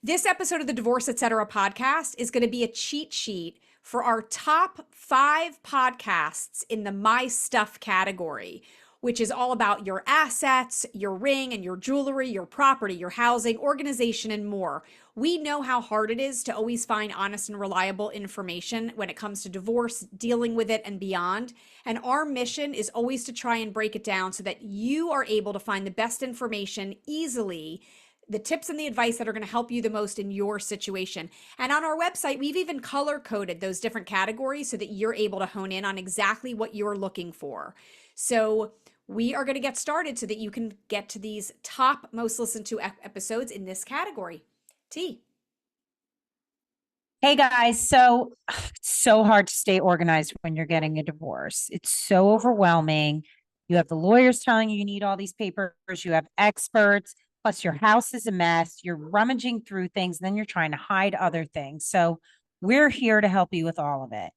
This episode of the Divorce Etc. podcast is going to be a cheat sheet for our top 5 podcasts in the My Stuff category, which is all about your assets, your ring and your jewelry, your property, your housing, organization, and more. We know how hard it is to always find honest and reliable information when it comes to divorce, dealing with it, and beyond. And our mission is always to try and break it down so that you are able to find the best information easily, the tips and the advice that are going to help you the most in your situation. And on our website, we've even color coded those different categories so that you're able to hone in on exactly what you're looking for. So we are going to get started so that you can get to these top most listened to episodes in this category. T. Hey guys, so it's so hard to stay organized when you're getting a divorce. It's so overwhelming. You have the lawyers telling you need all these papers, you have experts, plus your house is a mess. You're rummaging through things, and then you're trying to hide other things. So we're here to help you with all of it.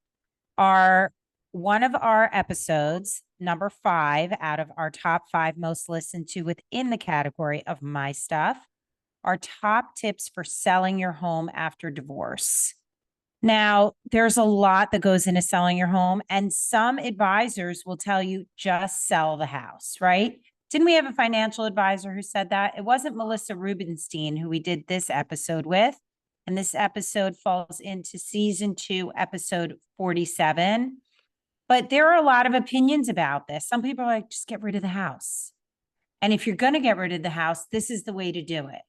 One of our episodes, number 5 out of our top 5 most listened to within the category of My Stuff, are top tips for selling your home after divorce. Now, there's a lot that goes into selling your home, and some advisors will tell you just sell the house, right? Didn't we have a financial advisor who said that? It wasn't Melissa Rubenstein who we did this episode with. And this episode falls into season 2, episode 47. But there are a lot of opinions about this. Some people are like, just get rid of the house. And if you're going to get rid of the house, this is the way to do it.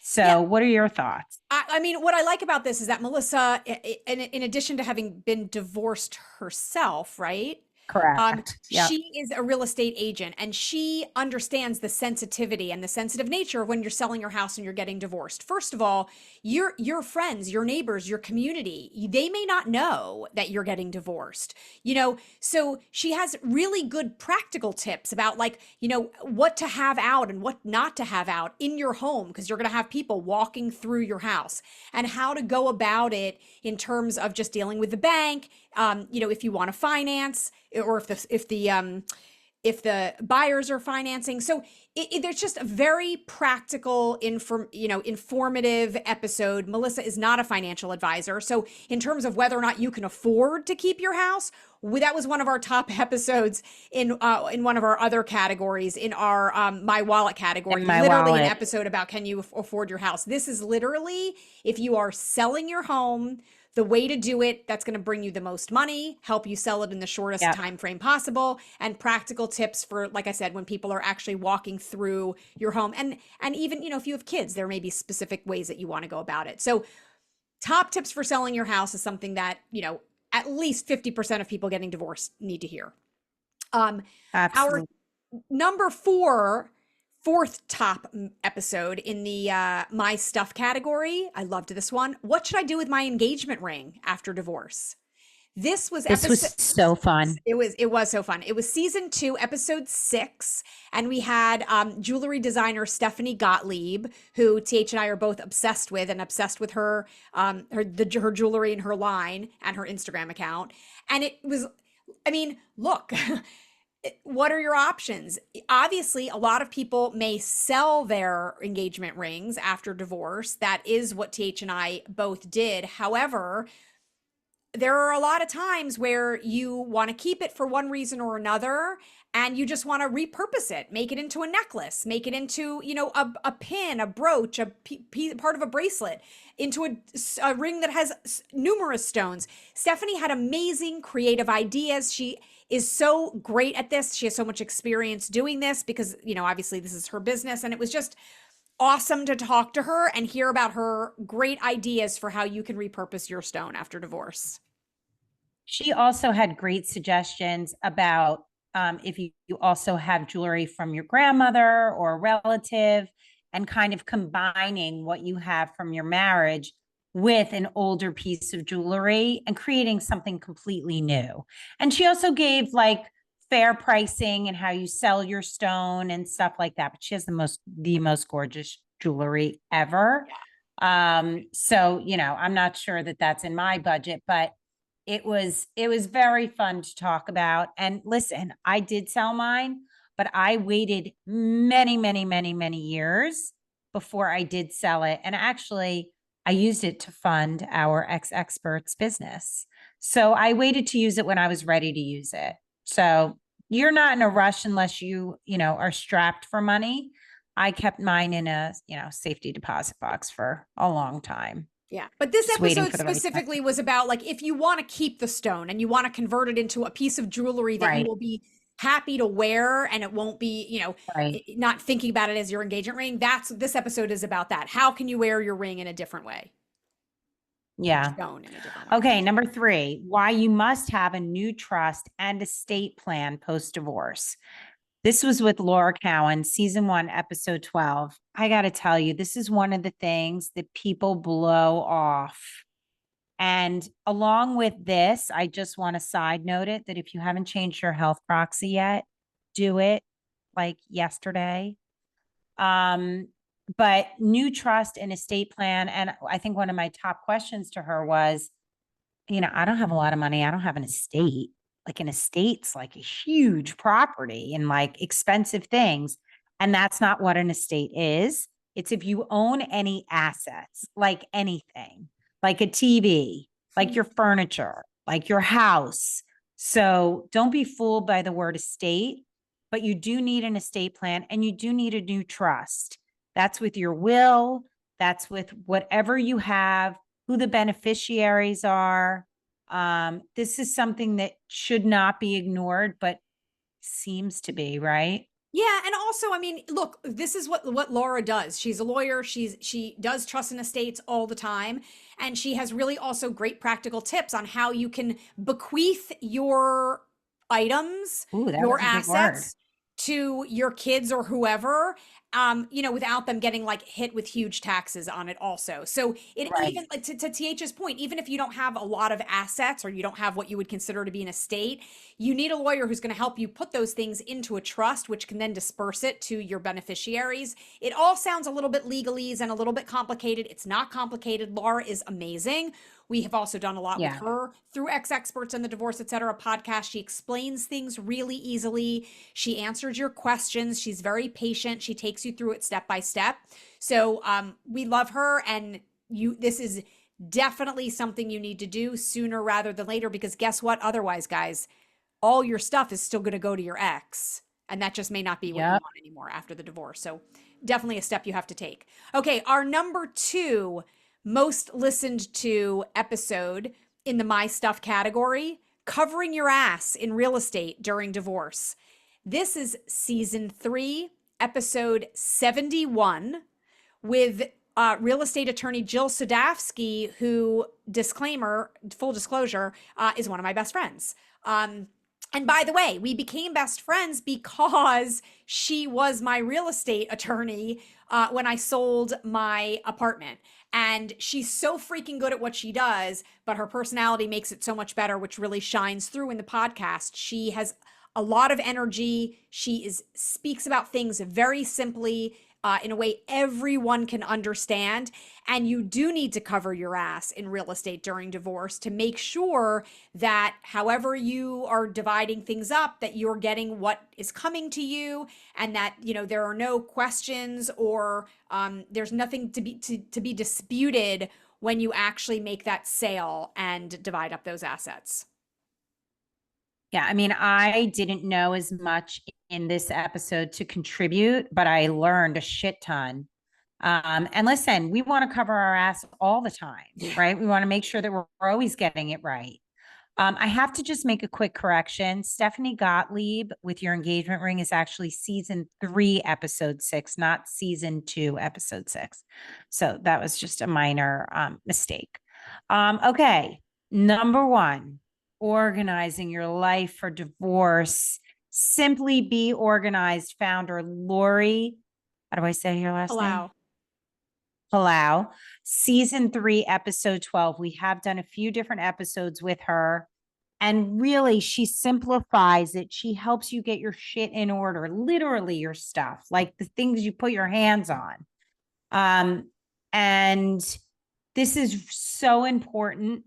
So what are your thoughts? I mean, what I like about this is that Melissa, in addition to having been divorced herself, right? Correct. She is a real estate agent, and she understands the sensitivity and the sensitive nature of when you're selling your house and you're getting divorced. First of all, your friends, your neighbors, your community, they may not know that you're getting divorced, so she has really good practical tips about, like, what to have out and what not to have out in your home, because you're going to have people walking through your house, and how to go about it in terms of just dealing with the bank, if you want to finance, or if the buyers are financing. So there's just a very practical, informative episode. Melissa is not a financial advisor. So in terms of whether or not you can afford to keep your house, that was one of our top episodes in one of our other categories, in our My Wallet category. Literally an episode about, can you afford your house? This is literally, if you are selling your home, the way to do it that's going to bring you the most money, help you sell it in the shortest time frame possible, and practical tips for, like I said, when people are actually walking through your home. And even, if you have kids, there may be specific ways that you want to go about it. So top tips for selling your house is something that, at least 50% of people getting divorced need to hear. Our number 4th top episode in the My Stuff category. I loved this one. What should I do with my engagement ring after divorce? This was so fun. It was so fun. It was season 2, episode 6, and we had jewelry designer Stephanie Gottlieb, who TH and I are both obsessed with, and obsessed with her jewelry and her line and her Instagram account. And it was, look. What are your options? Obviously, a lot of people may sell their engagement rings after divorce. That is what TH and I both did. However, there are a lot of times where you want to keep it for one reason or another, and you just want to repurpose it, make it into a necklace, make it into, a pin, a brooch, part of a bracelet, into a ring that has numerous stones. Stephanie had amazing creative ideas. She is so great at this. She has so much experience doing this because, obviously this is her business, and it was just awesome to talk to her and hear about her great ideas for how you can repurpose your stone after divorce. She also had great suggestions about if you also have jewelry from your grandmother or a relative, and kind of combining what you have from your marriage with an older piece of jewelry and creating something completely new. And she also gave like fair pricing and how you sell your stone and stuff like that. But she has the most gorgeous jewelry ever. So, I'm not sure that that's in my budget, but it was very fun to talk about. And listen, I did sell mine, but I waited many, many, many, many years before I did sell it. And actually, I used it to fund our ex-experts business. So I waited to use it when I was ready to use it. So you're not in a rush unless you know, are strapped for money. I kept mine in a, you know, safety deposit box for a long time. Yeah. But this Just waiting episode for the right time. specifically was about like if you want to keep the stone and you want to convert it into a piece of jewelry that you Right, will be happy to wear and it won't be, you know, right. not thinking about it as your engagement ring. That's this episode is about that. How can you wear your ring in a different way? Your Yeah. stone in a different way. Okay, number 3, why you must have a new trust and estate plan post-divorce. This was with Laura Cowan, season 1, episode 12. I got to tell you, this is one of the things that people blow off. And along with this, I just want to side note it that if you haven't changed your health proxy yet, do it like yesterday. Um, but new trust and estate plan. And I think one of my top questions to her was, you know, I don't have a lot of money. I don't have an estate. Like an estate's like a huge property and like expensive things. And that's not what an estate is. It's if you own any assets, like anything, like a TV, like your furniture, like your house. So don't be fooled by the word estate, but you do need an estate plan and you do need a new trust. That's with your will. That's with whatever you have, who the beneficiaries are. This is something that should not be ignored, but seems to be, right? Yeah, and also, I mean, look, this is what Laura does. She's a lawyer. She does trust and estates all the time, and she has really also great practical tips on how you can bequeath your items, Ooh, that your was a big word. assets to your kids or whoever, you know, without them getting like hit with huge taxes on it also. So it Right. even like to TH's point, even if you don't have a lot of assets or you don't have what you would consider to be an estate, you need a lawyer who's going to help you put those things into a trust, which can then disperse it to your beneficiaries. It all sounds a little bit legalese and a little bit complicated. It's not complicated. Laura is amazing. We have also done a lot with Yeah. her through Ex Experts and the Divorce, etc. podcast. She explains things really easily. She answers your questions. She's very patient. She takes you through it step by step. So we love her, and this is definitely something you need to do sooner rather than later, because guess what? Otherwise, guys, all your stuff is still going to go to your ex. And that just may not be what you Yep. want anymore after the divorce. So definitely a step you have to take. Okay, our number 2 most listened to episode in the My Stuff category, covering your ass in real estate during divorce. This is season 3, episode 71, with real estate attorney Jill Sodafsky, who, disclaimer, full disclosure, is one of my best friends. And by the way, we became best friends because she was my real estate attorney when I sold my apartment. And she's so freaking good at what she does, but her personality makes it so much better, which really shines through in the podcast. She has a lot of energy. She speaks about things very simply, in a way everyone can understand. And you do need to cover your ass in real estate during divorce to make sure that however you are dividing things up, that you're getting what is coming to you, and that, you know, there are no questions or there's nothing to be disputed when you actually make that sale and divide up those assets. Yeah, I mean, I didn't know as much in this episode to contribute, but I learned a shit ton. And listen, we want to cover our ass all the time, right? We want to make sure that we're always getting it right. I have to just make a quick correction. Stephanie Gottlieb with your engagement ring is actually season 3, episode 6, not season 2, episode 6. So that was just a minor mistake. Okay, number 1, organizing your life for divorce. Simply Be Organized founder Laurie. How do I say your last name? Allow. Palau, season 3, episode 12. We have done a few different episodes with her. And really, she simplifies it. She helps you get your shit in order, literally your stuff, like the things you put your hands on. And this is so important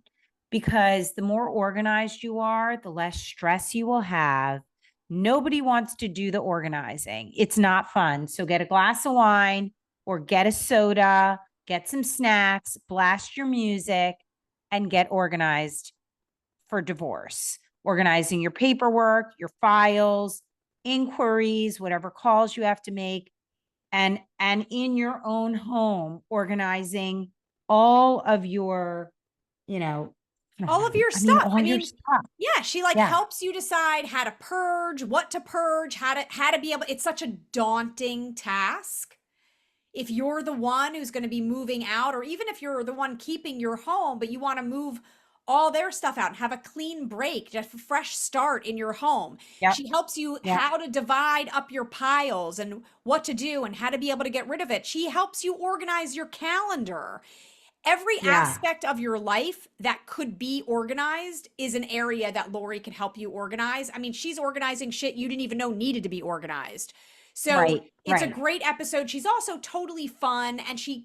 because the more organized you are, the less stress you will have. Nobody wants to do the organizing. It's not fun. So get a glass of wine, or get a soda, get some snacks, blast your music, and get organized for divorce. Organizing your paperwork, your files, inquiries, whatever calls you have to make, and in your own home, organizing all of your, you know, All of your I mean, stuff. all I your mean, stuff. yeah, she like Yeah. helps you decide how to purge, what to purge, how to be able, it's such a daunting task. If you're the one who's going to be moving out, or even if you're the one keeping your home, but you want to move all their stuff out and have a clean break, just a fresh start in your home. Yep. She helps you Yep. how to divide up your piles and what to do and how to be able to get rid of it. She helps you organize your calendar. Every Yeah. aspect of your life that could be organized is an area that Laurie can help you organize. I mean, she's organizing shit you didn't even know needed to be organized. So Right. it's a Right. great episode. She's also totally fun, and she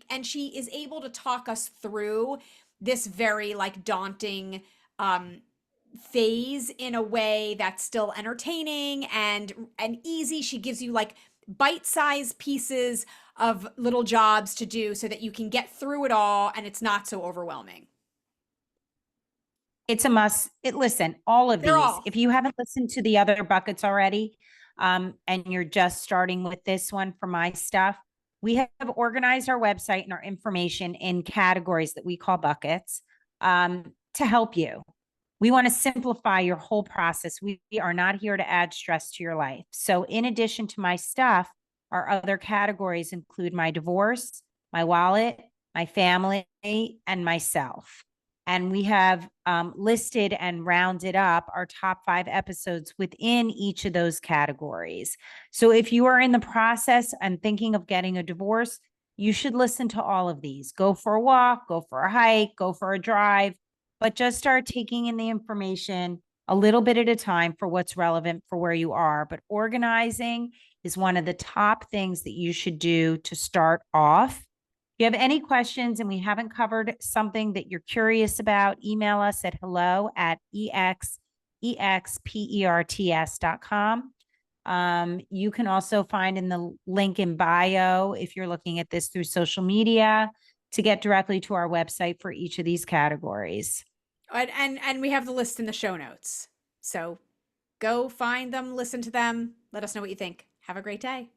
is able to talk us through this very like daunting um phase in a way that's still entertaining and easy. She gives you like bite-sized pieces of little jobs to do so that you can get through it all and it's not so overwhelming. It's a must. Listen, all of They're these, all. if you haven't listened to the other buckets already, and you're just starting with this one for my stuff, we have organized our website and our information in categories that we call buckets, to help you. We want to simplify your whole process. We are not here to add stress to your life. So in addition to my stuff, our other categories include my divorce, my wallet, my family, and myself. And we have listed and rounded up our top 5 episodes within each of those categories. So if you are in the process and thinking of getting a divorce, you should listen to all of these. Go for a walk, go for a hike, go for a drive, but just start taking in the information a little bit at a time for what's relevant for where you are. But organizing is one of the top things that you should do to start off. If you have any questions and we haven't covered something that you're curious about, email us at hello@experts.com. You can also find in the link in bio, if you're looking at this through social media, to get directly to our website for each of these categories. And we have the list in the show notes. So go find them, listen to them, let us know what you think. Have a great day.